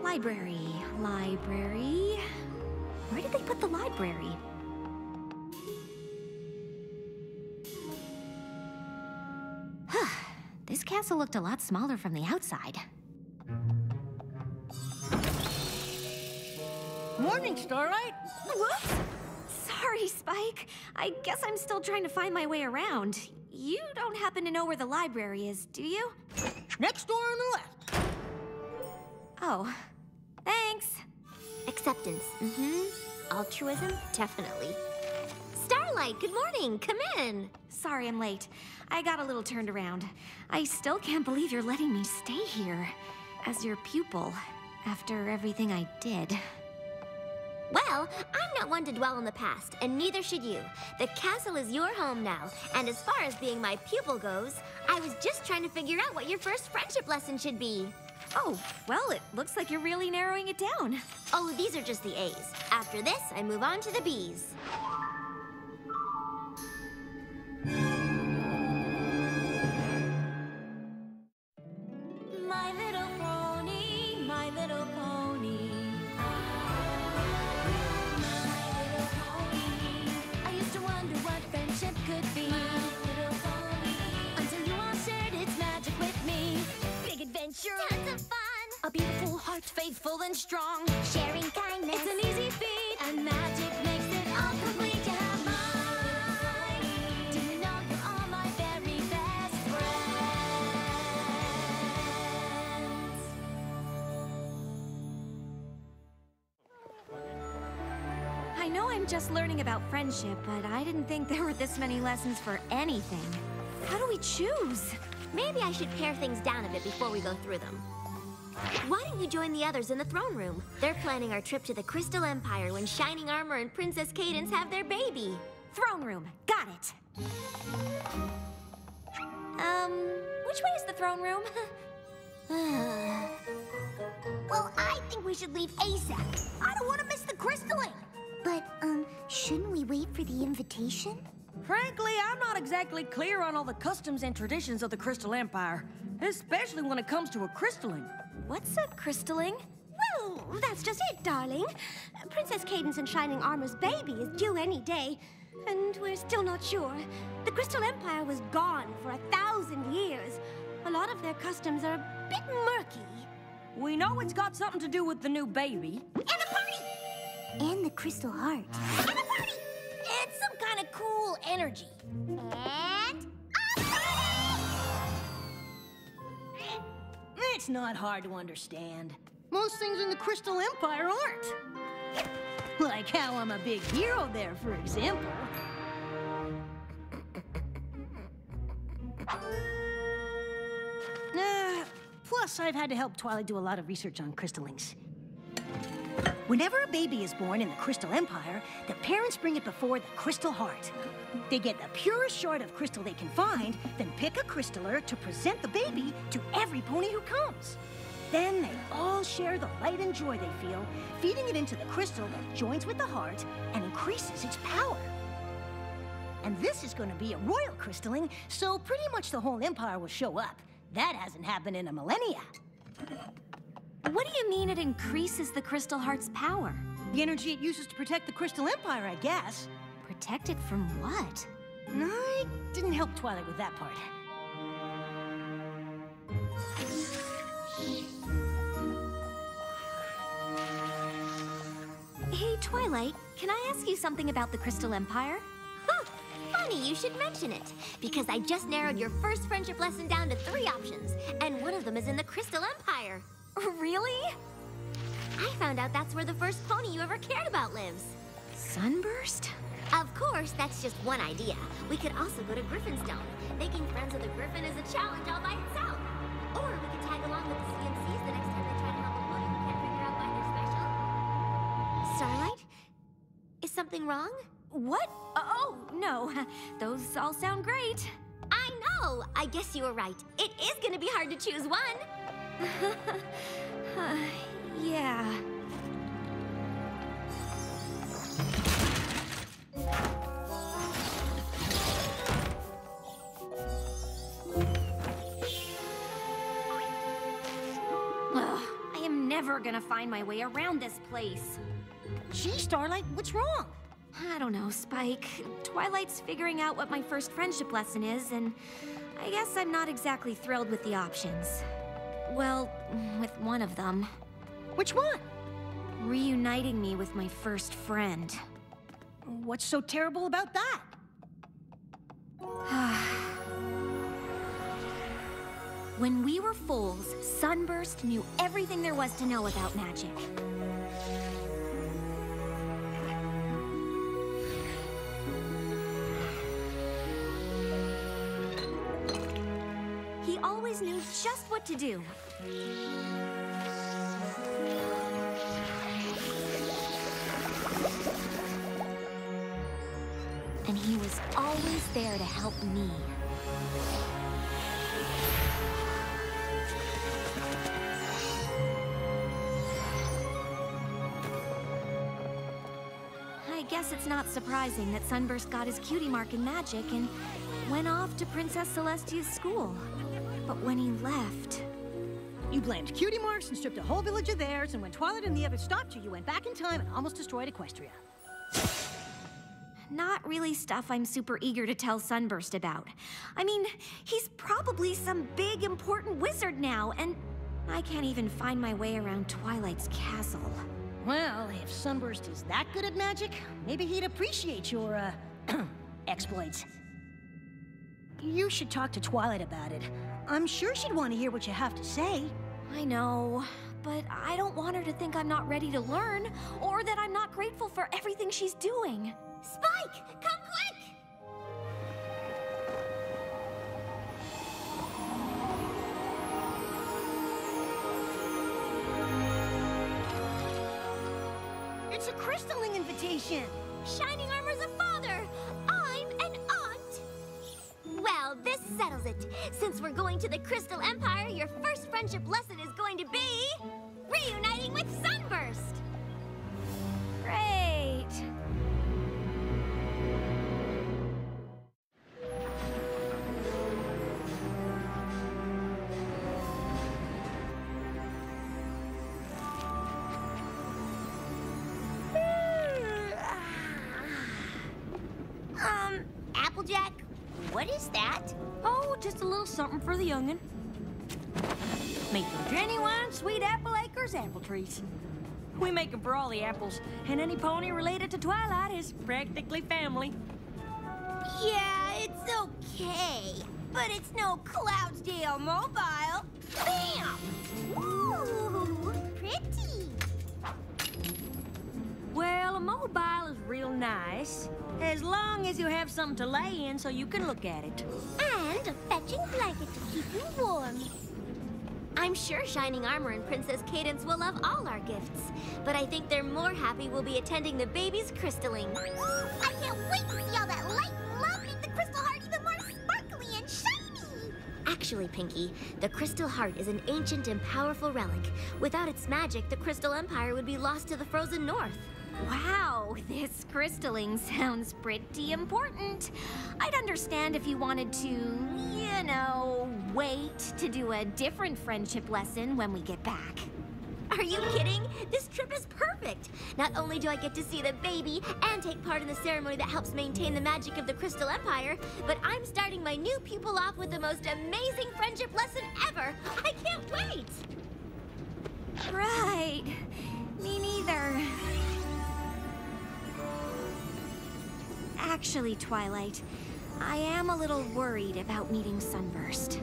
Library. Where did they put the library? This castle looked a lot smaller from the outside. Morning, Starlight. Whoops! Sorry, Spike. I guess I'm still trying to find my way around. You don't happen to know where the library is, do you? Next door on the left. Oh, thanks. Acceptance, altruism, definitely. Starlight, good morning, come in. Sorry I'm late. I got a little turned around. I still can't believe you're letting me stay here as your pupil after everything I did. Well, I'm not one to dwell on the past, and neither should you. The castle is your home now, and as far as being my pupil goes, I was just trying to figure out what your first friendship lesson should be. Oh, well, it looks like you're really narrowing it down. Oh, these are just the A's. After this, I move on to the B's. My little pony, my little pony. My little pony. I used to wonder what friendship could be. My little pony. Until you all shared its magic with me. Big adventure. Tons of fun. A beautiful heart, faithful and strong. Sharing kindness. It's an easy feat, and magic makes it all complete. You have mine. Do you know you're all my very best friends? I know I'm just learning about friendship, but I didn't think there were this many lessons for anything. How do we choose? Maybe I should pare things down a bit before we go through them. Why don't you join the others in the throne room? They're planning our trip to the Crystal Empire when Shining Armor and Princess Cadance have their baby. Throne room. Got it. Which way is the throne room? Well, I think we should leave ASAP. I don't want to miss the crystalling. But, shouldn't we wait for the invitation? Frankly, I'm not exactly clear on all the customs and traditions of the Crystal Empire, especially when it comes to a crystalling. What's a crystalling? Well, that's just it, darling. Princess Cadance and Shining Armor's baby is due any day, and we're still not sure. The Crystal Empire was gone for 1,000 years. A lot of their customs are a bit murky. We know it's got something to do with the new baby. And a party! And the Crystal Heart. And a party! It's some kind of cool energy. And a party! It's not hard to understand. Most things in the Crystal Empire aren't. Like how I'm a big hero there, for example. Plus, I've had to help Twilight do a lot of research on crystallings. Whenever a baby is born in the Crystal Empire, the parents bring it before the Crystal Heart. They get the purest shard of crystal they can find, then pick a crystaller to present the baby to every pony who comes. Then they all share the light and joy they feel, feeding it into the crystal that joins with the heart and increases its power. And this is going to be a royal crystalling, so pretty much the whole empire will show up. That hasn't happened in a millennia. What do you mean it increases the Crystal Heart's power? The energy it uses to protect the Crystal Empire, I guess. Protect it from what? I didn't help Twilight with that part. Hey, Twilight, can I ask you something about the Crystal Empire? Huh, funny you should mention it, because I just narrowed your first friendship lesson down to 3 options, and one of them is in the Crystal Empire. Really? I found out that's where the first pony you ever cared about lives. Sunburst? Of course, that's just one idea. We could also go to Griffinstone. Making friends with a griffin is a challenge all by itself. Or we could tag along with the CMCs the next time they try to help a pony who can't figure out why they're special. Starlight? Is something wrong? What? Oh, no. Those all sound great. I know! I guess you were right. It is gonna be hard to choose one. Yeah. Ugh, I am never ever gonna find my way around this place. Gee, Starlight, what's wrong? I don't know, Spike. Twilight's figuring out what my first friendship lesson is, and I guess I'm not exactly thrilled with the options. Well, with one of them. Which one? Reuniting me with my first friend. What's so terrible about that? When we were foals, Sunburst knew everything there was to know about magic. He always knew just what to do. And he was always there to help me. I guess it's not surprising that Sunburst got his cutie mark in magic and went off to Princess Celestia's school. But when he left... You blamed cutie marks and stripped a whole village of theirs, and when Twilight and the others stopped you, you went back in time and almost destroyed Equestria. Not really stuff I'm super eager to tell Sunburst about. I mean, he's probably some big, important wizard now, and I can't even find my way around Twilight's castle. Well, if Sunburst is that good at magic, maybe he'd appreciate your, exploits. You should talk to Twilight about it. I'm sure she'd want to hear what you have to say. I know, but I don't want her to think I'm not ready to learn, or that I'm not grateful for everything she's doing. Spike, come quick! It's a crystalling invitation. Shining Armor's a father. I'm an aunt. Well, this settles it. Since we're going to the Crystal Empire, your first friendship lesson is going to be... reuniting with Sunburst! Great! Applejack, what is that? Oh, just a little something for the youngin'. Make them genuine sweet apple acres apple trees. We make them for all the apples, and any pony related to Twilight is practically family. Yeah, it's okay, but it's no Cloudsdale Mobile. Bam! Ooh, pretty. Well, a mobile is real nice, as long as you have something to lay in so you can look at it. And a fetching blanket to keep you warm. I'm sure Shining Armor and Princess Cadence will love all our gifts, but I think they're more happy we'll be attending the baby's crystaling. I can't wait to see all that light and love make the crystal heart even more sparkly and shiny! Actually, Pinky, the crystal heart is an ancient and powerful relic. Without its magic, the Crystal Empire would be lost to the frozen north. Wow, this crystalling sounds pretty important. I'd understand if you wanted to, you know, wait to do a different friendship lesson when we get back. Are you kidding? This trip is perfect! Not only do I get to see the baby and take part in the ceremony that helps maintain the magic of the Crystal Empire, but I'm starting my new pupil off with the most amazing friendship lesson ever! I can't wait! Right. Me neither. Actually, Twilight, I am a little worried about meeting Sunburst.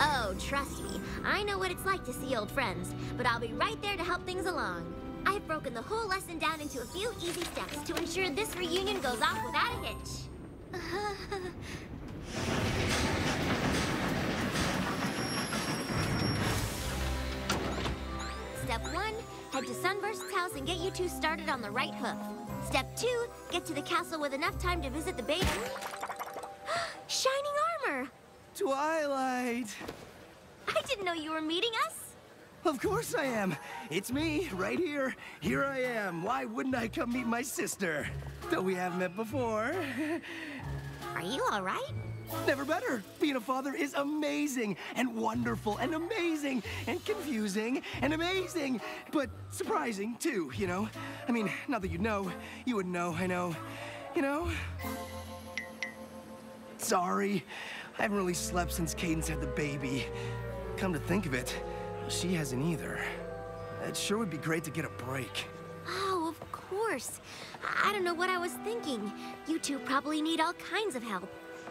Oh, trust me, I know what it's like to see old friends, but I'll be right there to help things along. I've broken the whole lesson down into a few easy steps to ensure this reunion goes off without a hitch. Step 1, head to Sunburst's house and get you two started on the right hoof. Step 2, get to the castle with enough time to visit the baby. Shining Armor! Twilight! I didn't know you were meeting us. Of course I am. It's me, right here. Here I am. Why wouldn't I come meet my sister? Though we have met before. Are you all right? Never better. Being a father is amazing and wonderful and amazing and confusing and amazing, but surprising too, you know? I mean, not that you'd know. You wouldn't know, I know. You know? Sorry. I haven't really slept since Cadence had the baby. Come to think of it, she hasn't either. It sure would be great to get a break. Oh, of course. I don't know what I was thinking. You two probably need all kinds of help.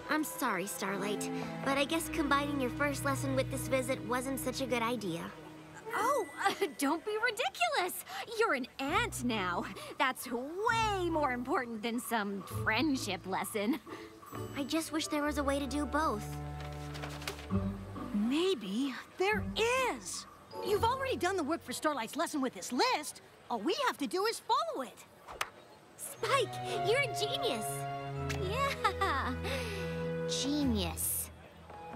I'm sorry, Starlight, but I guess combining your first lesson with this visit wasn't such a good idea. Oh, don't be ridiculous. You're an aunt now. That's way more important than some friendship lesson. I just wish there was a way to do both. Maybe there is. You've already done the work for Starlight's lesson with this list. All we have to do is follow it. Spike, you're a genius. Yeah, genius.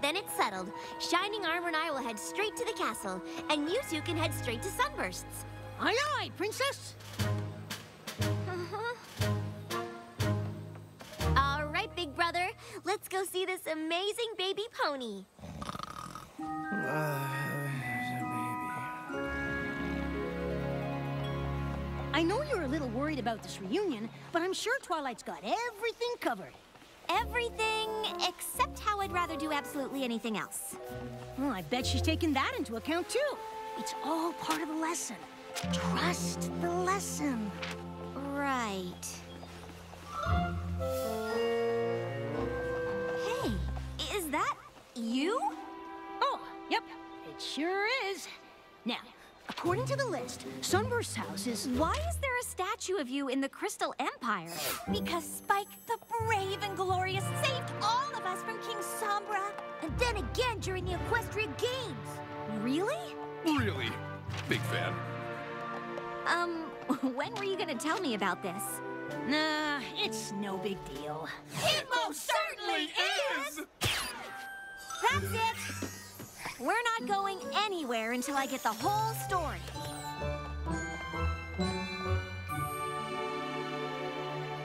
Then it's settled. Shining Armor and I will head straight to the castle, and you two can head straight to Sunbursts. Aye, aye, Princess. All right, big brother. Let's go see this amazing baby pony. I know you're a little worried about this reunion, but I'm sure Twilight's got everything covered. Everything except how I'd rather do absolutely anything else. Well, I bet she's taken that into account, too. It's all part of the lesson. Trust the lesson. Right. Hey, is that you? Oh, yep, it sure is. Now, according to the list, Sunburst's house is... Why is there a statue of you in the Crystal Empire? Because Spike, the brave and glorious, saved all of us from King Sombra. And then again during the Equestria Games. Really? Really? Big fan. When were you gonna tell me about this? Nah, it's no big deal. It most certainly is! That's it! We're not going anywhere until I get the whole story.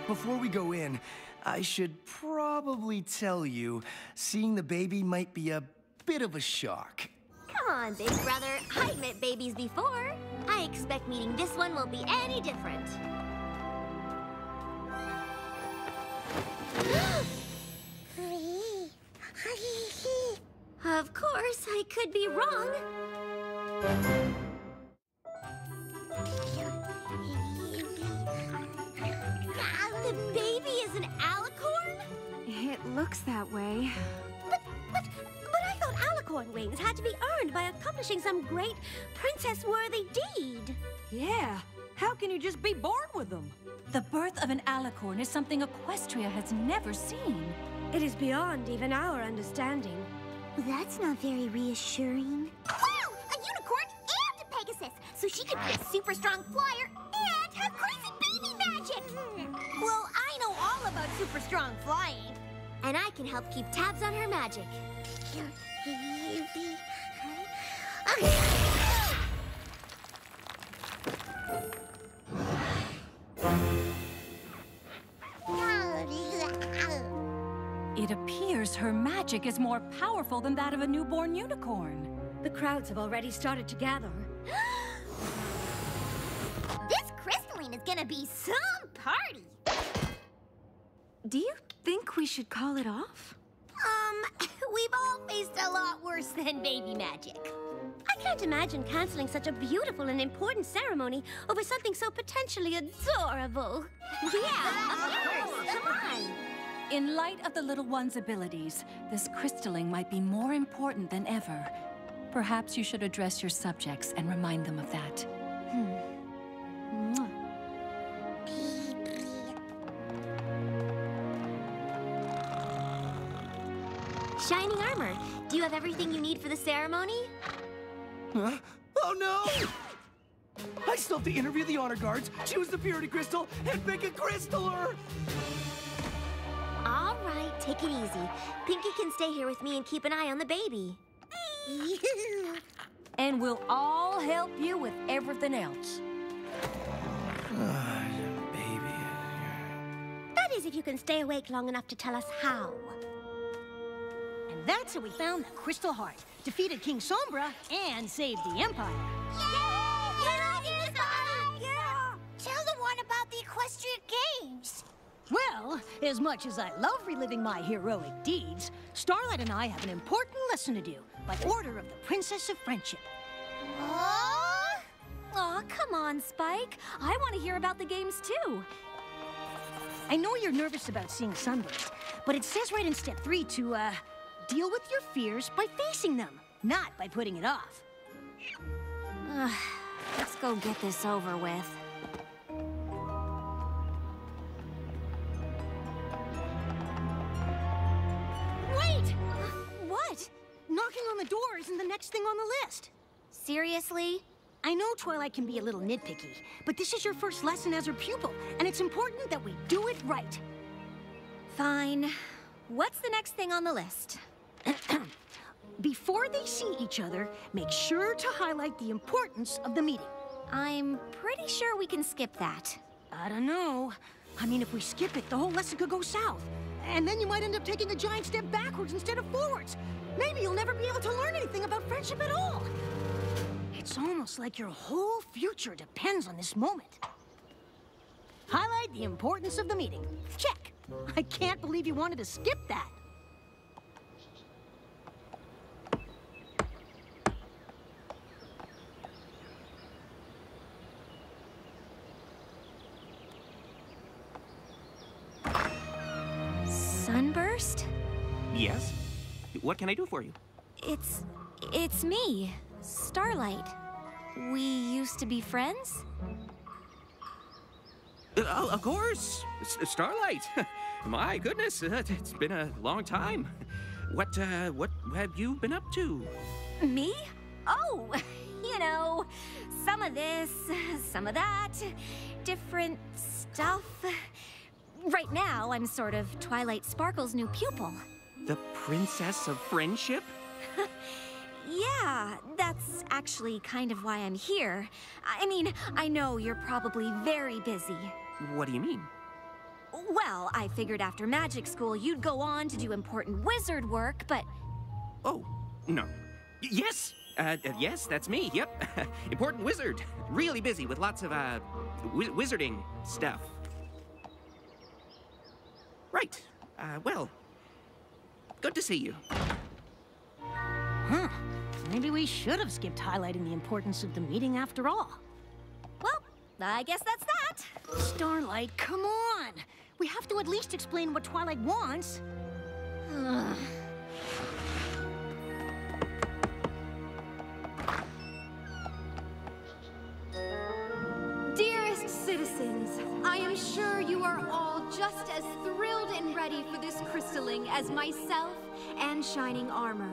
Before we go in, I should probably tell you, seeing the baby might be a bit of a shock. Come on, big brother. I've met babies before. I expect meeting this one won't be any different. Of course, I could be wrong. The baby is an alicorn? It looks that way. But I thought alicorn wings had to be earned by accomplishing some great princess-worthy deed. Yeah, how can you just be born with them? The birth of an alicorn is something Equestria has never seen. It is beyond even our understanding. That's not very reassuring. Wow! A unicorn and a Pegasus! So she could be a super strong flyer and have crazy baby magic! Well, I know all about super strong flying. And I can help keep tabs on her magic. It appears her magic is more powerful than that of a newborn unicorn. The crowds have already started to gather. This crystalline is gonna be some party! Do you think we should call it off? We've all faced a lot worse than baby magic. I can't imagine canceling such a beautiful and important ceremony over something so potentially adorable. Yeah, of course. Come on. In light of the little one's abilities, this crystalling might be more important than ever. Perhaps you should address your subjects and remind them of that. Shining Armor, do you have everything you need for the ceremony? Huh? Oh no! I still have to interview the honor guards, choose the purity crystal, and pick a crystaller! All right, take it easy. Pinky can stay here with me and keep an eye on the baby. And we'll all help you with everything else. Baby. That is if you can stay awake long enough to tell us how. That's how we found the Crystal Heart, defeated King Sombra, and saved the Empire. Tell the one about the equestrian games. Well, as much as I love reliving my heroic deeds, Starlight and I have an important lesson to do by order of the Princess of Friendship. Aw, come on, Spike. I want to hear about the games, too. I know you're nervous about seeing Sunburst, but it says right in step 3 to, deal with your fears by facing them, not by putting it off. Let's go get this over with. Wait! What? Knocking on the door isn't the next thing on the list. Seriously? I know Twilight can be a little nitpicky, but this is your first lesson as her pupil, and it's important that we do it right. Fine. What's the next thing on the list? Before they see each other, make sure to highlight the importance of the meeting. I'm pretty sure we can skip that. I don't know. I mean, if we skip it, the whole lesson could go south. And then you might end up taking a giant step backwards instead of forwards. Maybe you'll never be able to learn anything about friendship at all. It's almost like your whole future depends on this moment. Highlight the importance of the meeting. Check. I can't believe you wanted to skip that. Sunburst? Yes? What can I do for you? It's me, Starlight. We used to be friends? Of course! Starlight! My goodness, it's been a long time. What have you been up to? Me? Oh, you know, some of this, some of that, different stuff. Right now, I'm sort of Twilight Sparkle's new pupil. The Princess of Friendship? Yeah, that's actually kind of why I'm here. I mean, I know you're probably very busy. What do you mean? Well, I figured after magic school you'd go on to do important wizard work, but... Oh, no. Yes! Yes, that's me, yep. Important wizard. Really busy with lots of, wizarding stuff. Right. Well, good to see you. Huh. Maybe we should have skipped highlighting the importance of the meeting after all. Well, I guess that's that. Starlight, come on! We have to at least explain what Twilight wants. Dearest citizens, I am sure you are all just as thrilled and ready for this crystalling as myself and Shining Armor.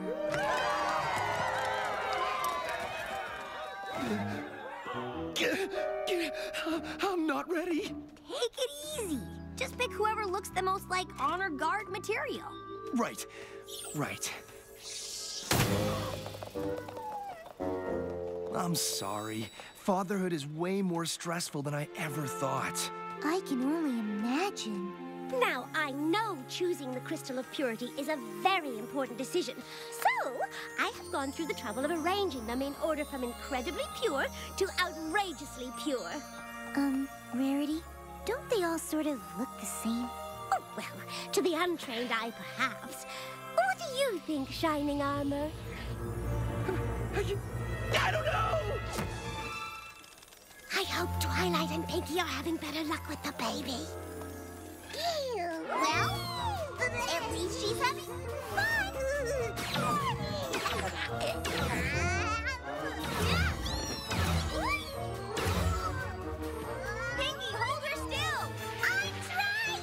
I'm not ready. Take it easy. Just pick whoever looks the most like honor guard material. Right. I'm sorry. Fatherhood is way more stressful than I ever thought. I can only imagine. Now, I know choosing the Crystal of Purity is a very important decision. So, I have gone through the trouble of arranging them in order from incredibly pure to outrageously pure. Rarity, don't they all sort of look the same? Oh, well, to the untrained eye, perhaps. What do you think, Shining Armor? I don't know! I hope Twilight and Pinky are having better luck with the baby. Well, at least she's having fun. Pinky, hold her still. I'm trying.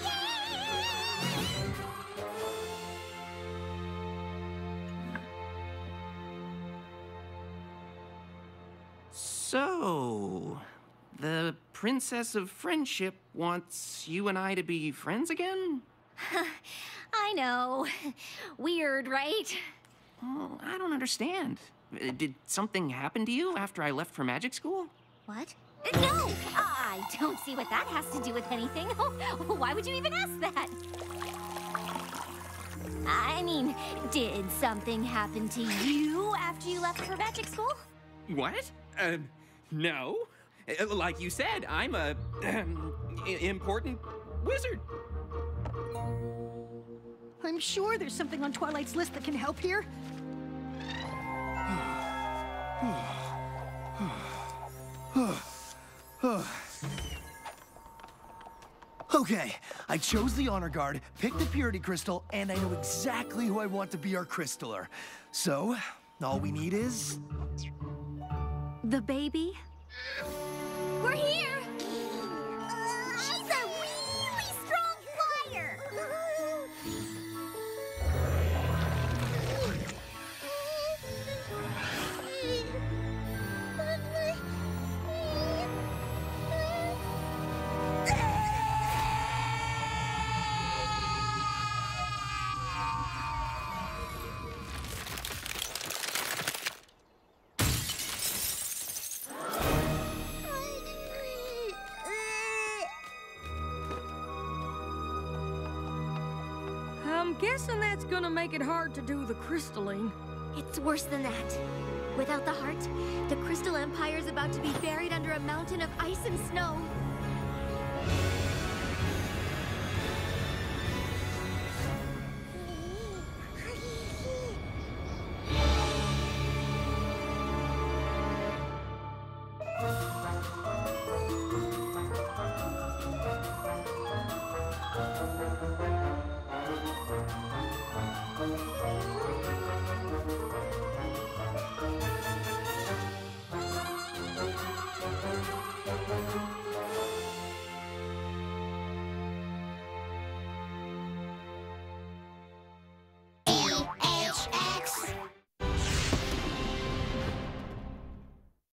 So, the Princess of Friendship wants you and I to be friends again? I know. Weird, right? Oh, I don't understand. Did something happen to you after I left for magic school? What? No! I don't see what that has to do with anything. Why would you even ask that? I mean, did something happen to you after you left for magic school? What? No. Like you said, I'm a important wizard. I'm sure there's something on Twilight's list that can help here. Okay, I chose the honor guard, picked the purity crystal, and I know exactly who I want to be our crystaller. So, all we need is... The baby? We're here! She's a really strong flyer! I'm guessing that's gonna make it hard to do the crystalline. It's worse than that. Without the heart, the Crystal Empire is about to be buried under a mountain of ice and snow.